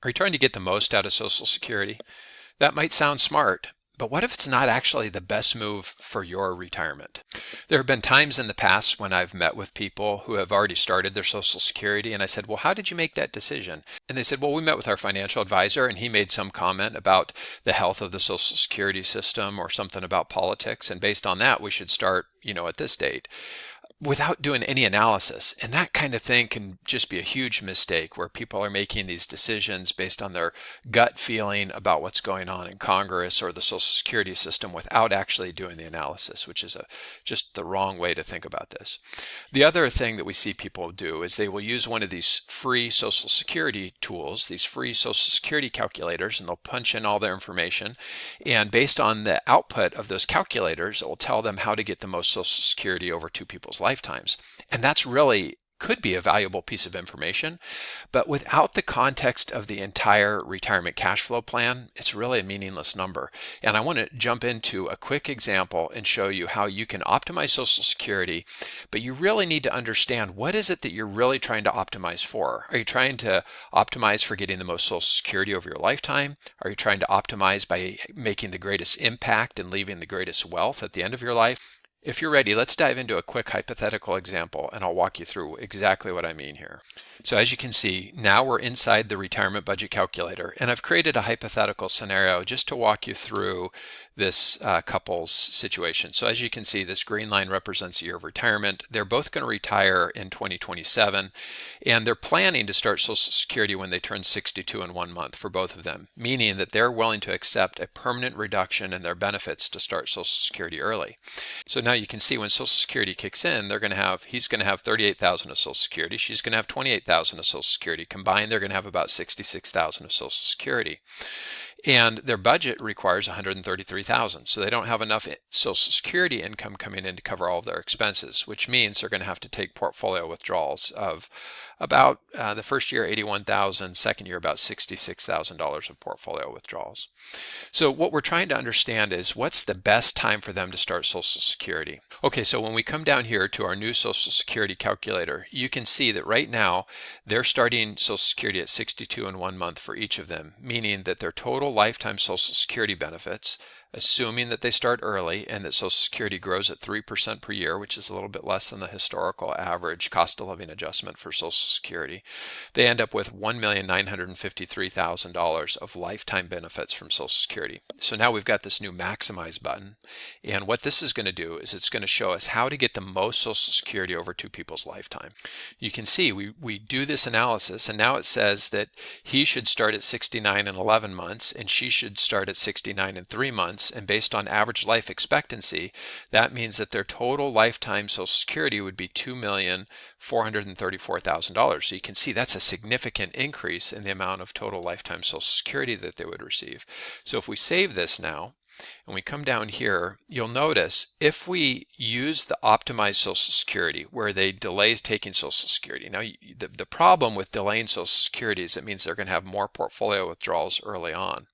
Are you trying to get the most out of Social Security? That might sound smart, but what if it's not actually the best move for your retirement? There have been times in the past when I've met with people who have already started their Social Security, and I said, well, how did you make that decision? And they said, well, we met with our financial advisor and he made some comment about the health of the Social Security system or something about politics, and based on that, we should start, at this date, without doing any analysis. And that kind of thing can just be a huge mistake where people are making these decisions based on their gut feeling about what's going on in Congress or the Social Security system without actually doing the analysis, which is just the wrong way to think about this. The other thing that we see people do is they will use one of these free Social Security tools, these free Social Security calculators, and they'll punch in all their information. And based on the output of those calculators, it will tell them how to get the most Social Security over two people's lifetimes. And that's really could be a valuable piece of information, but without the context of the entire retirement cash flow plan, it's really a meaningless number. And I want to jump into a quick example and show you how you can optimize Social Security, but you really need to understand what is it that you're really trying to optimize for. Are you trying to optimize for getting the most Social Security over your lifetime? Are you trying to optimize by making the greatest impact and leaving the greatest wealth at the end of your life? If you're ready, let's dive into a quick hypothetical example and I'll walk you through exactly what I mean here. So as you can see, now we're inside the retirement budget calculator, and I've created a hypothetical scenario just to walk you through this couple's situation. So as you can see, this green line represents a year of retirement. They're both going to retire in 2027, and they're planning to start Social Security when they turn 62 in 1 month for both of them, meaning that they're willing to accept a permanent reduction in their benefits to start Social Security early. So now you can see when Social Security kicks in, he's going to have 38,000 of Social Security, she's going to have 28,000 of Social Security. Combined, they're going to have about 66,000 of Social Security. And their budget requires 133,000. So they don't have enough Social Security income coming in to cover all of their expenses, which means they're going to have to take portfolio withdrawals of about the first year 81,000, second year about $66,000 of portfolio withdrawals. So what we're trying to understand is what's the best time for them to start Social Security. Okay, so when we come down here to our new Social Security calculator, you can see that right now they're starting Social Security at 62 in 1 month for each of them, meaning that their total lifetime Social Security benefits, assuming that they start early and that Social Security grows at 3% per year, which is a little bit less than the historical average cost of living adjustment for Social Security, they end up with $1,953,000 of lifetime benefits from Social Security. So now we've got this new maximize button, and what this is going to do is it's going to show us how to get the most Social Security over two people's lifetime. You can see we do this analysis, and now it says that he should start at 69 in 11 months and she should start at 69 in 3 months. And based on average life expectancy, that means that their total lifetime Social Security would be $2,434,000. So you can see that's a significant increase in the amount of total lifetime Social Security that they would receive. So if we save this now, and we come down here, you'll notice if we use the optimized Social Security where they delay taking Social Security. Now, the problem with delaying Social Security is it means they're going to have more portfolio withdrawals early on.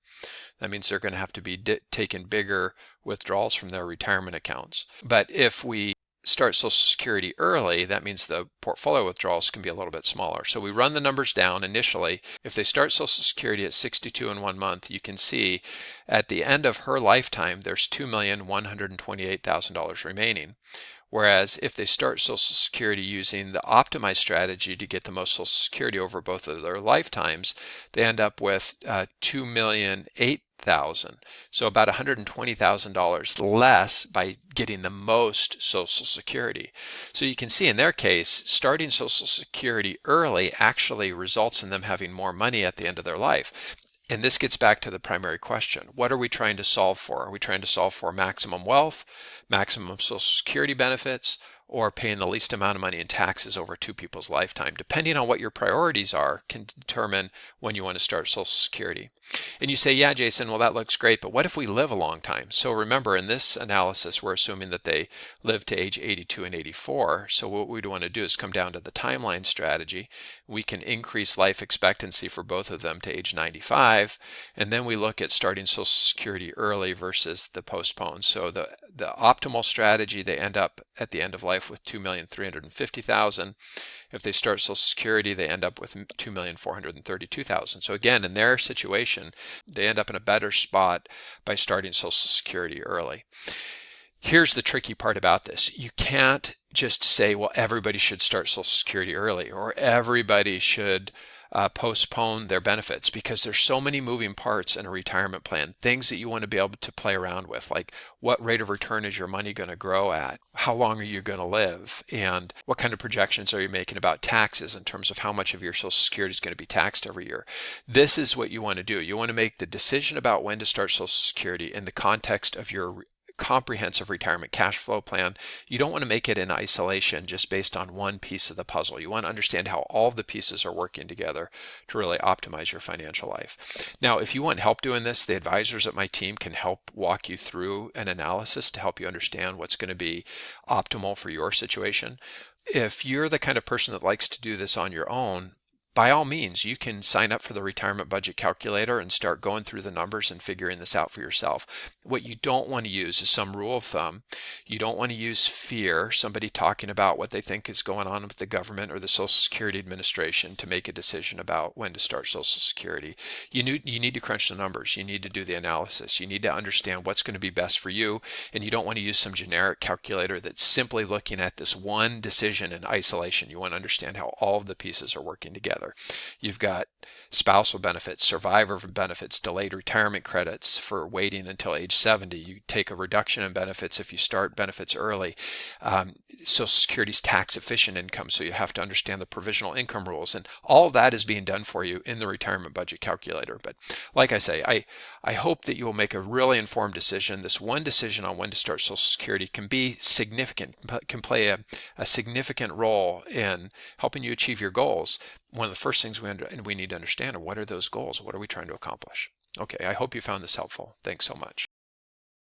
That means they're going to have to be taking bigger withdrawals from their retirement accounts. But if we start Social Security early, that means the portfolio withdrawals can be a little bit smaller. So we run the numbers down initially. If they start Social Security at 62 in 1 month, you can see at the end of her lifetime, there's $2,128,000 remaining. Whereas if they start Social Security using the optimized strategy to get the most Social Security over both of their lifetimes, they end up with $2,008,000. So about $120,000 less by getting the most Social Security. So you can see in their case, starting Social Security early actually results in them having more money at the end of their life. And this gets back to the primary question. What are we trying to solve for? Are we trying to solve for maximum wealth, maximum Social Security benefits, or paying the least amount of money in taxes over two people's lifetime? Depending on what your priorities are can determine when you want to start Social Security. And you say, yeah, Jason, well, that looks great, but what if we live a long time? So remember, in this analysis, we're assuming that they live to age 82 and 84. So what we'd want to do is come down to the timeline strategy. We can increase life expectancy for both of them to age 95, and then we look at starting Social Security early versus the postpone. So the optimal strategy, they end up at the end of life life with $2,350,000. If they start Social Security, they end up with $2,432,000. So again, in their situation, they end up in a better spot by starting Social Security early. Here's the tricky part about this. You can't just say, well, everybody should start Social Security early, or everybody should postpone their benefits, because there's so many moving parts in a retirement plan, things that you want to be able to play around with, like what rate of return is your money going to grow at, how long are you going to live, and what kind of projections are you making about taxes in terms of how much of your Social Security is going to be taxed every year. This is what you want to do. You want to make the decision about when to start Social Security in the context of your comprehensive retirement cash flow plan. You don't want to make it in isolation just based on one piece of the puzzle. You want to understand how all of the pieces are working together to really optimize your financial life. Now, if you want help doing this, the advisors at my team can help walk you through an analysis to help you understand what's going to be optimal for your situation. If you're the kind of person that likes to do this on your own, by all means, you can sign up for the retirement budget calculator and start going through the numbers and figuring this out for yourself. What you don't want to use is some rule of thumb. You don't want to use fear, somebody talking about what they think is going on with the government or the Social Security Administration to make a decision about when to start Social Security. You need to crunch the numbers. You need to do the analysis. You need to understand what's going to be best for you, and you don't want to use some generic calculator that's simply looking at this one decision in isolation. You want to understand how all of the pieces are working together. You've got spousal benefits, survivor benefits, delayed retirement credits for waiting until age 70. You take a reduction in benefits if you start benefits early. Social Security's tax efficient income, so you have to understand the provisional income rules, and all that is being done for you in the retirement budget calculator. But like I say, I hope that you will make a really informed decision. This one decision on when to start Social Security can be significant, can play a significant role in helping you achieve your goals. One of the first things we need to understand are, what are those goals? What are we trying to accomplish? Okay, I hope you found this helpful. Thanks so much.